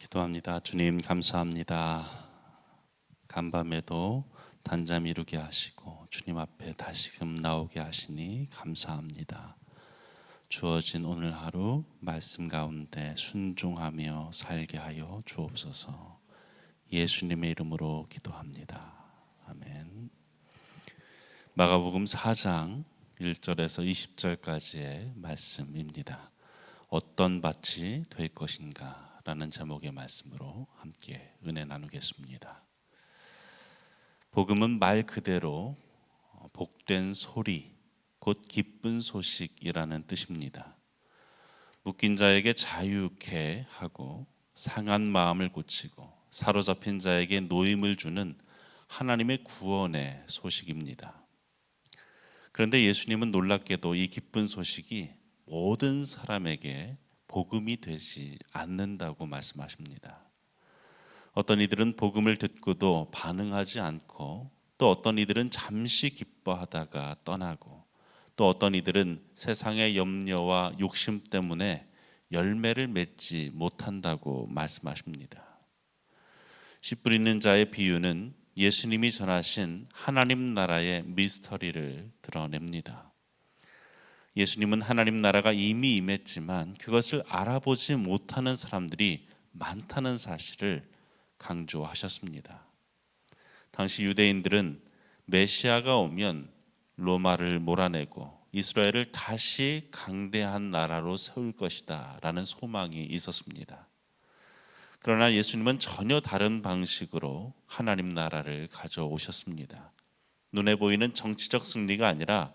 기도합니다. 주님 감사합니다. 간밤에도 단잠 이루게 하시고 주님 앞에 다시금 나오게 하시니 감사합니다. 주어진 오늘 하루 말씀 가운데 순종하며 살게 하여 주옵소서. 예수님의 이름으로 기도합니다. 아멘. 마가복음 4장 1절에서 20절까지의 말씀입니다. 어떤 밭이 될 것인가 라는 제목의 말씀으로 함께 은혜 나누겠습니다. 복음은 말 그대로 복된 소리, 곧 기쁜 소식이라는 뜻입니다. 묶인 자에게 자유케 하고 상한 마음을 고치고 사로잡힌 자에게 노임을 주는 하나님의 구원의 소식입니다. 그런데 예수님은 놀랍게도 이 기쁜 소식이 모든 사람에게 복음이 되지 않는다고 말씀하십니다. 어떤 이들은 복음을 듣고도 반응하지 않고, 또 어떤 이들은 잠시 기뻐하다가 떠나고, 또 어떤 이들은 세상의 염려와 욕심 때문에 열매를 맺지 못한다고 말씀하십니다. 씨 뿌리는 자의 비유는 예수님이 전하신 하나님 나라의 미스터리를 드러냅니다. 예수님은 하나님 나라가 이미 임했지만 그것을 알아보지 못하는 사람들이 많다는 사실을 강조하셨습니다. 당시 유대인들은 메시아가 오면 로마를 몰아내고 이스라엘을 다시 강대한 나라로 세울 것이다 라는 소망이 있었습니다. 그러나 예수님은 전혀 다른 방식으로 하나님 나라를 가져오셨습니다. 눈에 보이는 정치적 승리가 아니라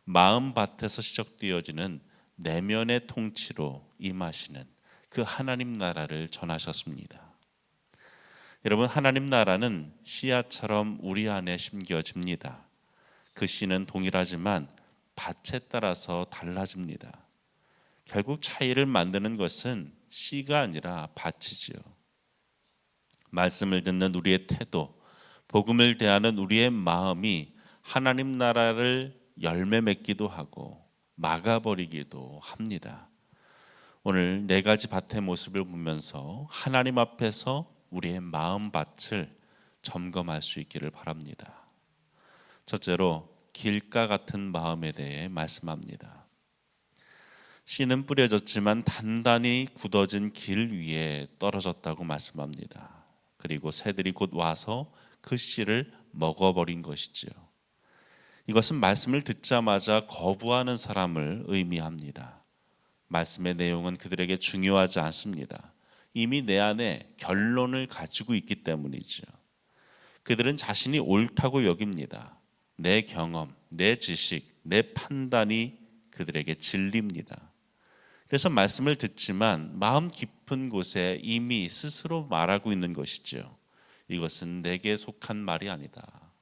마음밭에서 시작되어지는 내면의 통치로 임하시는 그 하나님 나라를 전하셨습니다. 여러분, 하나님 나라는 씨앗처럼 우리 안에 심겨집니다. 그 씨는 동일하지만 밭에 따라서 달라집니다. 결국 차이를 만드는 것은 씨가 아니라 밭이지요. 말씀을 듣는 우리의 태도, 복음을 대하는 우리의 마음이 하나님 나라를 열매 맺기도 하고 막아버리기도 합니다. 오늘 네 가지 밭의 모습을 보면서 하나님 앞에서 우리의 마음밭을 점검할 수 있기를 바랍니다. 첫째로 길가 같은 마음에 대해 말씀합니다. 씨는 뿌려졌지만 단단히 굳어진 길 위에 떨어졌다고 말씀합니다. 그리고 새들이 곧 와서 그 씨를 먹어버린 것이지요. 이것은 말씀을 듣자마자 거부하는 사람을 의미합니다. 말씀의 내용은 그들에게 중요하지 않습니다. 이미 내 안에 결론을 가지고 있기 때문이죠. 그들은 자신이 옳다고 여깁니다. 내 경험, 내 지식, 내 판단이 그들에게 진리입니다. 그래서 말씀을 듣지만 마음 깊은 곳에 이미 스스로 말하고 있는 것이죠. 이것은 내게 속한 말이 아니다.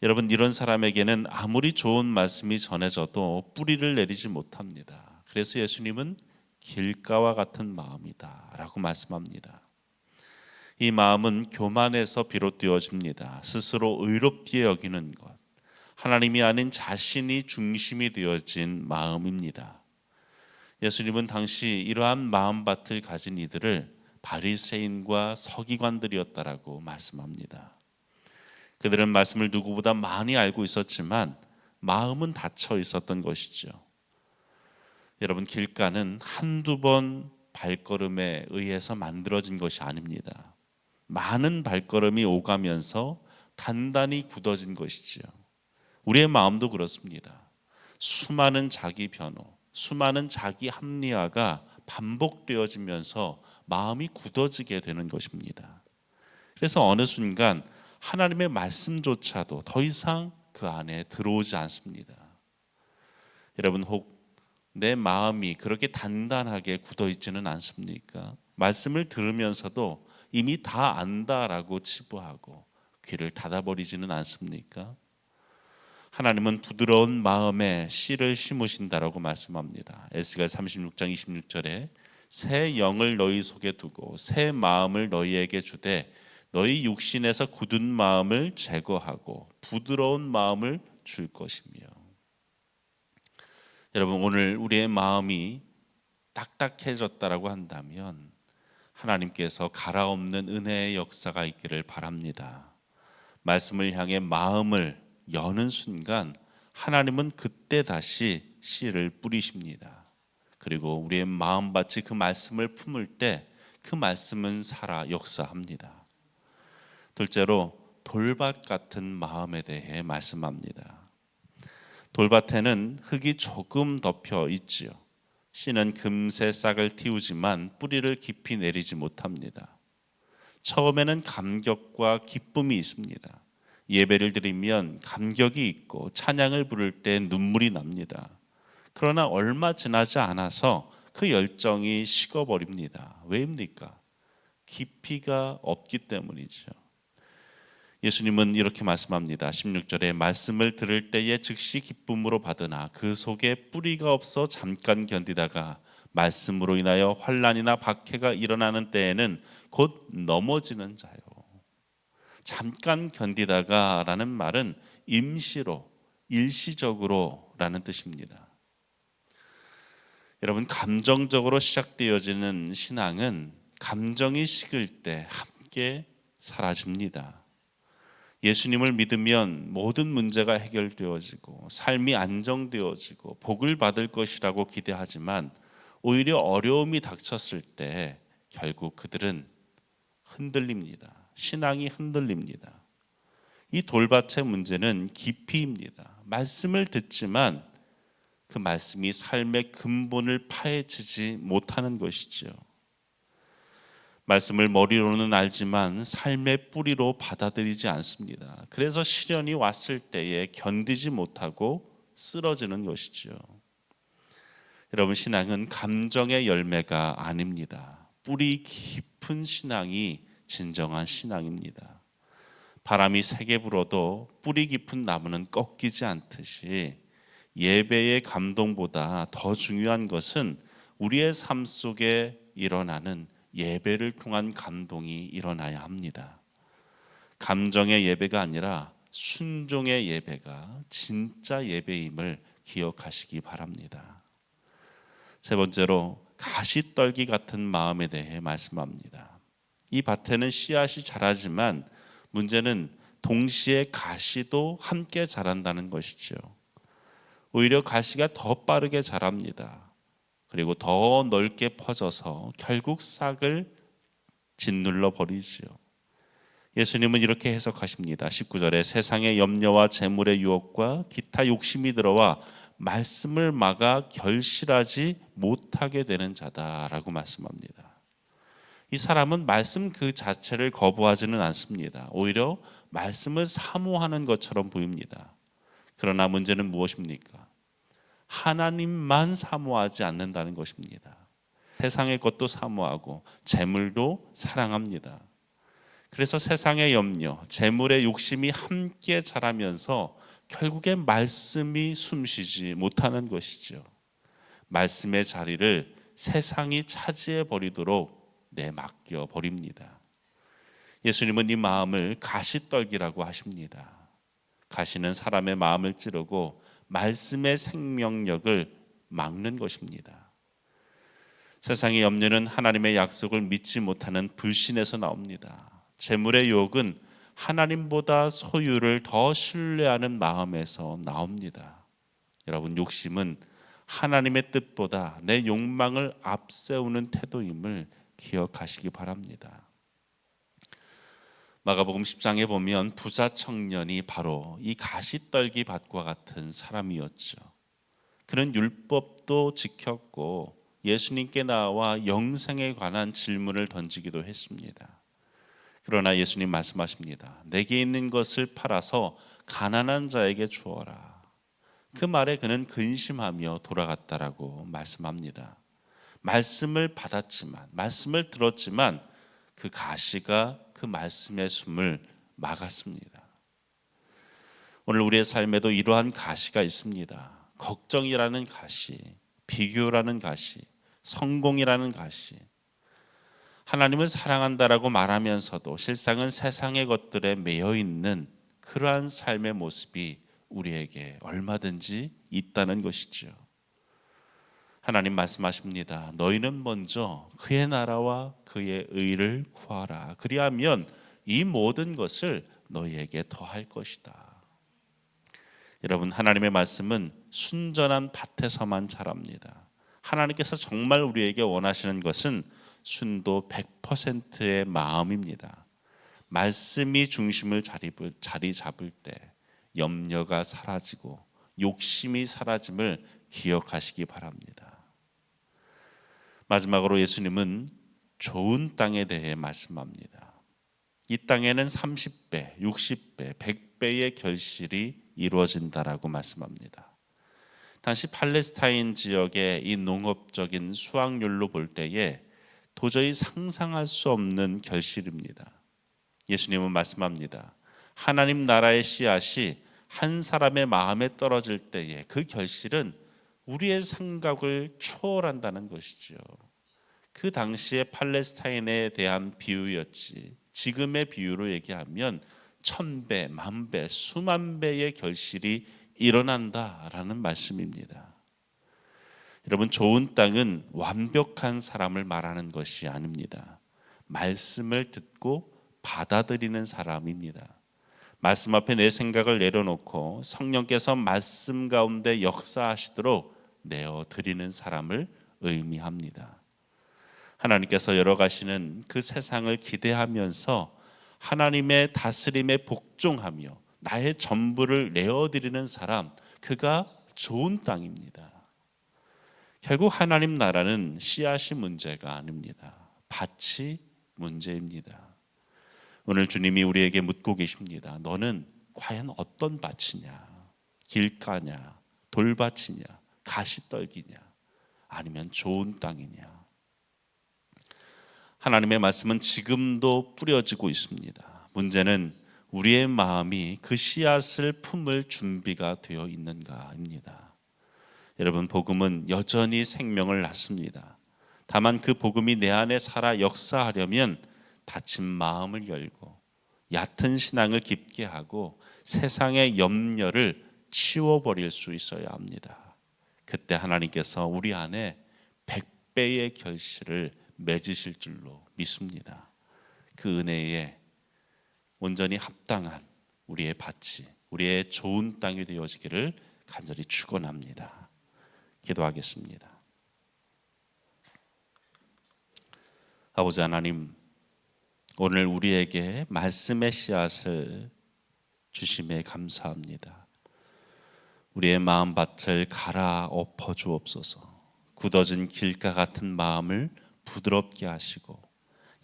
여러분, 이런 사람에게는 아무리 좋은 말씀이 전해져도 뿌리를 내리지 못합니다. 그래서 예수님은 길가와 같은 마음이다 라고 말씀합니다. 이 마음은 교만에서 비롯되어집니다. 스스로 의롭게 여기는 것, 하나님이 아닌 자신이 중심이 되어진 마음입니다. 예수님은 당시 이러한 마음밭을 가진 이들을 바리새인과 서기관들이었다라고 말씀합니다. 그들은 말씀을 누구보다 많이 알고 있었지만 마음은 닫혀 있었던 것이죠. 여러분, 길가는 한두 번 발걸음에 의해서 만들어진 것이 아닙니다. 많은 발걸음이 오가면서 단단히 굳어진 것이죠. 우리의 마음도 그렇습니다. 수많은 자기 변호, 수많은 자기 합리화가 반복되어지면서 마음이 굳어지게 되는 것입니다. 그래서 어느 순간 하나님의 말씀조차도 더 이상 그 안에 들어오지 않습니다. 여러분, 혹 내 마음이 그렇게 단단하게 굳어 있지는 않습니까? 말씀을 들으면서도 이미 다 안다라고 치부하고 귀를 닫아버리지는 않습니까? 하나님은 부드러운 마음에 씨를 심으신다라고 말씀합니다. 에스겔 36장 26절에 새 영을 너희 속에 두고 새 마음을 너희에게 주되 너희 육신에서 굳은 마음을 제거하고 부드러운 마음을 줄 것이며. 여러분, 오늘 우리의 마음이 딱딱해졌다라고 한다면 하나님께서 갈아엎는 은혜의 역사가 있기를 바랍니다. 말씀을 향해 마음을 여는 순간 하나님은 그때 다시 씨를 뿌리십니다. 그리고 우리의 마음밭이 그 말씀을 품을 때 그 말씀은 살아 역사합니다. 둘째로 돌밭 같은 마음에 대해 말씀합니다. 돌밭에는 흙이 조금 덮여 있지요. 씨는 금세 싹을 틔우지만 뿌리를 깊이 내리지 못합니다. 처음에는 감격과 기쁨이 있습니다. 예배를 드리면 감격이 있고 찬양을 부를 때 눈물이 납니다. 그러나 얼마 지나지 않아서 그 열정이 식어버립니다. 왜입니까? 깊이가 없기 때문이죠. 예수님은 이렇게 말씀합니다. 16절에 말씀을 들을 때에 즉시 기쁨으로 받으나 그 속에 뿌리가 없어 잠깐 견디다가 말씀으로 인하여 환난이나 박해가 일어나는 때에는 곧 넘어지는 자요. 잠깐 견디다가 라는 말은 임시로, 일시적으로 라는 뜻입니다. 여러분, 감정적으로 시작되어지는 신앙은 감정이 식을 때 함께 사라집니다. 예수님을 믿으면 모든 문제가 해결되어지고 삶이 안정되어지고 복을 받을 것이라고 기대하지만 오히려 어려움이 닥쳤을 때 결국 그들은 흔들립니다. 신앙이 흔들립니다. 이 돌밭의 문제는 깊이입니다. 말씀을 듣지만 그 말씀이 삶의 근본을 파헤치지 못하는 것이죠. 말씀을 머리로는 알지만 삶의 뿌리로 받아들이지 않습니다. 그래서 시련이 왔을 때에 견디지 못하고 쓰러지는 것이죠. 여러분, 신앙은 감정의 열매가 아닙니다. 뿌리 깊은 신앙이 진정한 신앙입니다. 바람이 세게 불어도 뿌리 깊은 나무는 꺾이지 않듯이 예배의 감동보다 더 중요한 것은 우리의 삶 속에 일어나는 예배를 통한 감동이 일어나야 합니다. 감정의 예배가 아니라 순종의 예배가 진짜 예배임을 기억하시기 바랍니다. 세 번째로 가시떨기 같은 마음에 대해 말씀합니다. 이 밭에는 씨앗이 자라지만 문제는 동시에 가시도 함께 자란다는 것이죠. 오히려 가시가 더 빠르게 자랍니다. 그리고 더 넓게 퍼져서 결국 싹을 짓눌러 버리지요. 예수님은 이렇게 해석하십니다. 19절에 세상의 염려와 재물의 유혹과 기타 욕심이 들어와 말씀을 막아 결실하지 못하게 되는 자다라고 말씀합니다. 이 사람은 말씀 그 자체를 거부하지는 않습니다. 오히려 말씀을 사모하는 것처럼 보입니다. 그러나 문제는 무엇입니까? 하나님만 사모하지 않는다는 것입니다. 세상의 것도 사모하고 재물도 사랑합니다. 그래서 세상의 염려, 재물의 욕심이 함께 자라면서 결국에 말씀이 숨쉬지 못하는 것이죠. 말씀의 자리를 세상이 차지해 버리도록 내맡겨 버립니다. 예수님은 이 마음을 가시떨기라고 하십니다. 가시는 사람의 마음을 찌르고 말씀의 생명력을 막는 것입니다. 세상의 염려는 하나님의 약속을 믿지 못하는 불신에서 나옵니다. 재물의 유혹은 하나님보다 소유를 더 신뢰하는 마음에서 나옵니다. 여러분, 욕심은 하나님의 뜻보다 내 욕망을 앞세우는 태도임을 기억하시기 바랍니다. 마가복음 10장에 보면 부자 청년이 바로 이 가시떨기 밭과 같은 사람이었죠. 그는 율법도 지켰고 예수님께 나와 영생에 관한 질문을 던지기도 했습니다. 그러나 예수님 말씀하십니다. 내게 있는 것을 팔아서 가난한 자에게 주어라. 그 말에 그는 근심하며 돌아갔다라고 말씀합니다. 말씀을 받았지만, 말씀을 들었지만 그 가시가 그 말씀의 숨을 막았습니다. 오늘 우리의 삶에도 이러한 가시가 있습니다. 걱정이라는 가시, 비교라는 가시, 성공이라는 가시. 하나님을 사랑한다라고 말하면서도 실상은 세상의 것들에 매여 있는 그러한 삶의 모습이 우리에게 얼마든지 있다는 것이죠. 하나님 말씀하십니다. 너희는 먼저 그의 나라와 그의 의를 구하라. 그리하면 이 모든 것을 너희에게 더할 것이다. 여러분, 하나님의 말씀은 순전한 밭에서만 자랍니다. 하나님께서 정말 우리에게 원하시는 것은 순도 100%의 마음입니다. 말씀이 중심을 자리 잡을 때 염려가 사라지고 욕심이 사라짐을 기억하시기 바랍니다. 마지막으로 예수님은 좋은 땅에 대해 말씀합니다. 이 땅에는 30배, 60배, 100배의 결실이 이루어진다라고 말씀합니다. 당시 팔레스타인 지역의 이 농업적인 수확률로 볼 때에 도저히 상상할 수 없는 결실입니다. 예수님은 말씀합니다. 하나님 나라의 씨앗이 한 사람의 마음에 떨어질 때에 그 결실은 우리의 생각을 초월한다는 것이죠. 그 당시에 팔레스타인에 대한 비유였지, 지금의 비유로 얘기하면 1000배, 만배, 수만 배의 결실이 일어난다라는 말씀입니다. 여러분, 좋은 땅은 완벽한 사람을 말하는 것이 아닙니다. 말씀을 듣고 받아들이는 사람입니다. 말씀 앞에 내 생각을 내려놓고 성령께서 말씀 가운데 역사하시도록 내어드리는 사람을 의미합니다. 하나님께서 열어가시는 그 세상을 기대하면서 하나님의 다스림에 복종하며 나의 전부를 내어드리는 사람, 그가 좋은 땅입니다. 결국 하나님 나라는 씨앗이 문제가 아닙니다. 밭이 문제입니다. 오늘 주님이 우리에게 묻고 계십니다. 너는 과연 어떤 밭이냐? 길가냐? 돌밭이냐? 가시떨기냐? 아니면 좋은 땅이냐? 하나님의 말씀은 지금도 뿌려지고 있습니다. 문제는 우리의 마음이 그 씨앗을 품을 준비가 되어 있는가입니다. 여러분, 복음은 여전히 생명을 낳습니다. 다만 그 복음이 내 안에 살아 역사하려면 닫힌 마음을 열고 얕은 신앙을 깊게 하고 세상의 염려를 치워버릴 수 있어야 합니다. 그때 하나님께서 우리 안에 100배의 결실을 맺으실 줄로 믿습니다. 그 은혜에 온전히 합당한 우리의 밭이, 우리의 좋은 땅이 되어지기를 간절히 축원합니다. 기도하겠습니다. 아버지 하나님, 오늘 우리에게 말씀의 씨앗을 주심에 감사합니다. 우리의 마음밭을 갈아엎어 주옵소서. 굳어진 길가 같은 마음을 부드럽게 하시고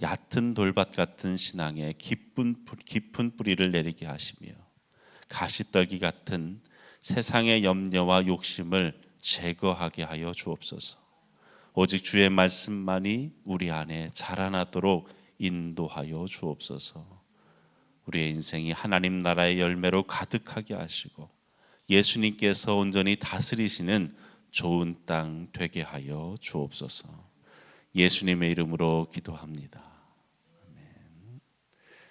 얕은 돌밭 같은 신앙에 깊은 뿌리를 내리게 하시며 가시떨기 같은 세상의 염려와 욕심을 제거하게 하여 주옵소서. 오직 주의 말씀만이 우리 안에 자라나도록 인도하여 주옵소서. 우리의 인생이 하나님 나라의 열매로 가득하게 하시고 예수님께서 온전히 다스리시는 좋은 땅 되게 하여 주옵소서. 예수님의 이름으로 기도합니다.